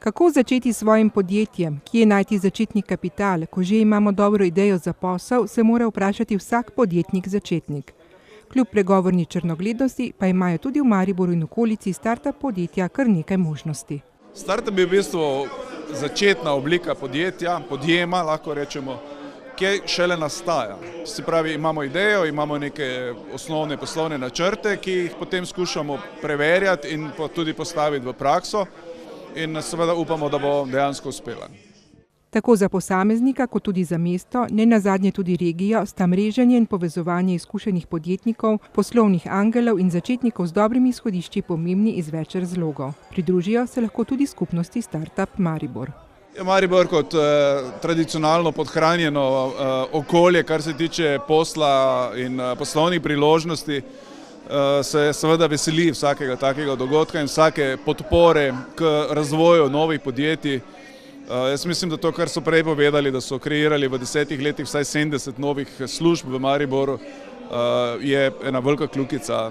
Kako začeti s svojim podjetjem? Kje najti začetni kapital? Ko že imamo dobro idejo za posel, se mora vprašati vsak podjetnik začetnik. Kljub pregovorni črnogledosti pa imajo tudi v Mariboru in okolici startup podjetja kar nekaj možnosti. Startup je v bistvu začetna oblika podjetja, podjema, lahko rečemo, ki šele nastaja. Se pravi, imamo idejo, imamo neke osnovne poslovne načrte, ki jih potem skušamo preverjati in tudi postaviti v prakso in seveda upamo, da bo dejansko uspela. Tako za posameznika, kot tudi za mesto, ne nazadnje tudi regijo, sta mreženje in povezovanje izkušenih podjetnikov, poslovnih angelov in začetnikov z dobrimi izhodišči pomembni iz več razlogov. Pridružijo se lahko tudi skupnosti Startup Maribor. Maribor kot tradicionalno podhranjeno okolje, kar se tiče posla in poslovnih priložnosti, se seveda veseli vsakega takega dogodka in vsake podpore k razvoju novih podjetij. Jaz mislim, da to, kar so prej povedali, da so kreirali v 10 letih vsaj 70 novih služb v Mariboru, je ena velika kljukica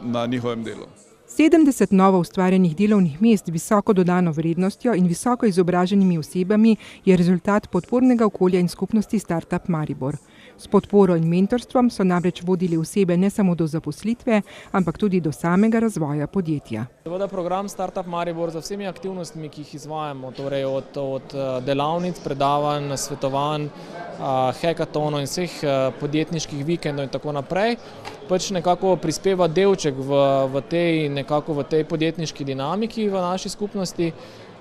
na njihovem delu. 70 novo ustvarjenih delovnih mest z visoko dodano vrednostjo in visoko izobraženimi osebami je rezultat podpornega okolja in skupnosti Startup Maribor. S podporo in mentorstvom so namreč vodili osebe ne samo do zaposlitve, ampak tudi do samega razvoja podjetja. Seveda program Startup Maribor za vsemi aktivnostmi, ki jih izvajamo, torej od delavnic, predavanj, svetovanj, hekatonov in vseh podjetniških vikendov in tako naprej, pač nekako prispeva delček v tej podjetniški dinamiki v naši skupnosti.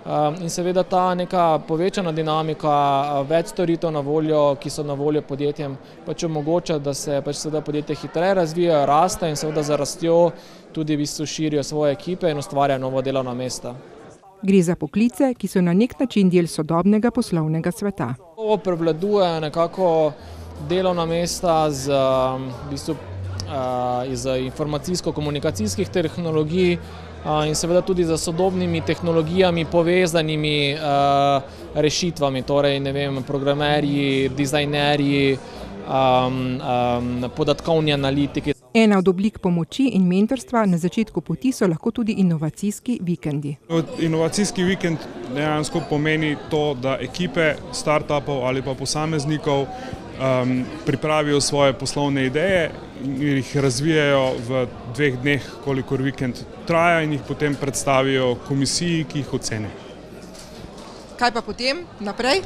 In seveda ta neka povečana dinamika, več storitev na voljo, ki so na voljo podjetjem, pač omogoča, da se pač seveda podjetje hitreje razvijajo, raste in seveda za rastjo tudi v bistvu širijo svoje ekipe in ustvarjajo nova delovna mesta. Gre za poklice, ki so na nek način del sodobnega poslovnega sveta. Prevladujejo nekako delovna mesta z informacijsko-komunikacijskih tehnologij in seveda tudi za sodobnimi tehnologijami povezanimi rešitvami, torej programerji, dizajnerji, podatkovni analitiki. Ena od oblik pomoči in mentorstva na začetku poti so lahko tudi inovacijski vikendi. Inovacijski vikend dejansko pomeni to, da ekipe startupov ali pa posameznikov pripravijo svoje poslovne ideje in jih razvijajo v 2 dneh, kolikor vikend traja, in jih potem predstavijo komisiji, ki jih oceni. Kaj pa potem naprej?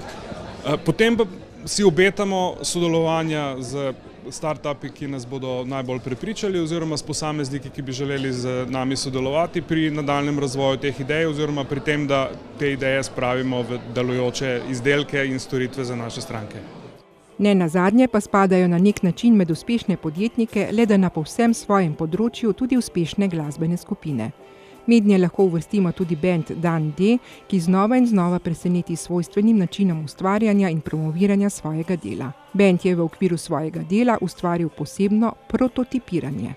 Potem pa si obetamo sodelovanja z startupi, ki nas bodo najbolj prepričali, oziroma s posamezniki, ki bi želeli z nami sodelovati pri nadaljnjem razvoju teh idej oziroma pri tem, da te ideje spravimo v delujoče izdelke in storitve za naše stranke. Ne nazadnje pa spadajo na nek način med uspešne podjetnike, le da na povsem svojem področju tudi uspešne glasbene skupine. Mednje lahko uvrstimo tudi band Dan D, ki znova in znova preseneti svojstvenim načinom ustvarjanja in promoviranja svojega dela. Band je v okviru svojega dela ustvaril posebno prototipiranje.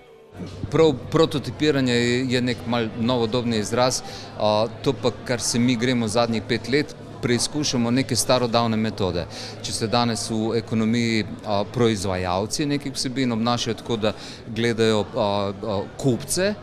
Prototipiranje je nek mal novodobni izraz, to pa, kar se mi gremo zadnjih 5 let, preizkušamo neke starodavne metode. Če se danes v ekonomiji proizvajalci nekih vsebin obnašajo tako, da gledajo kupce,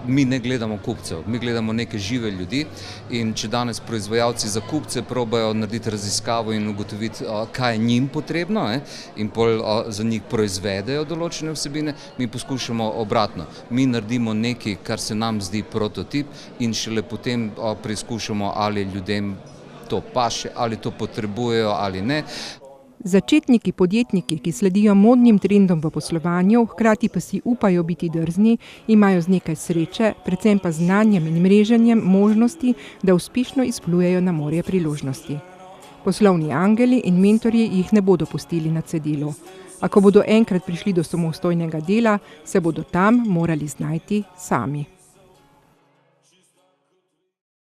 mi ne gledamo kupcev, mi gledamo neke žive ljudi, in če danes proizvajalci za kupce probajo narediti raziskavo in ugotoviti, kaj je njim potrebno, in pol za njih proizvedejo določene vsebine, mi poskušamo obratno. Mi naredimo nekaj, kar se nam zdi prototip, in šele potem preizkušamo, ali ljudem to paše, ali to potrebujejo ali ne. Začetniki podjetniki, ki sledijo modnim trendom v poslovanju, hkrati pa si upajo biti drzni, imajo z nekaj sreče, predvsem pa znanjem in mreženjem možnosti, da uspešno izplujejo na morje priložnosti. Poslovni angeli in mentorji jih ne bodo pustili na cedilu. A ko bodo enkrat prišli do samostojnega dela, se bodo tam morali znajti sami.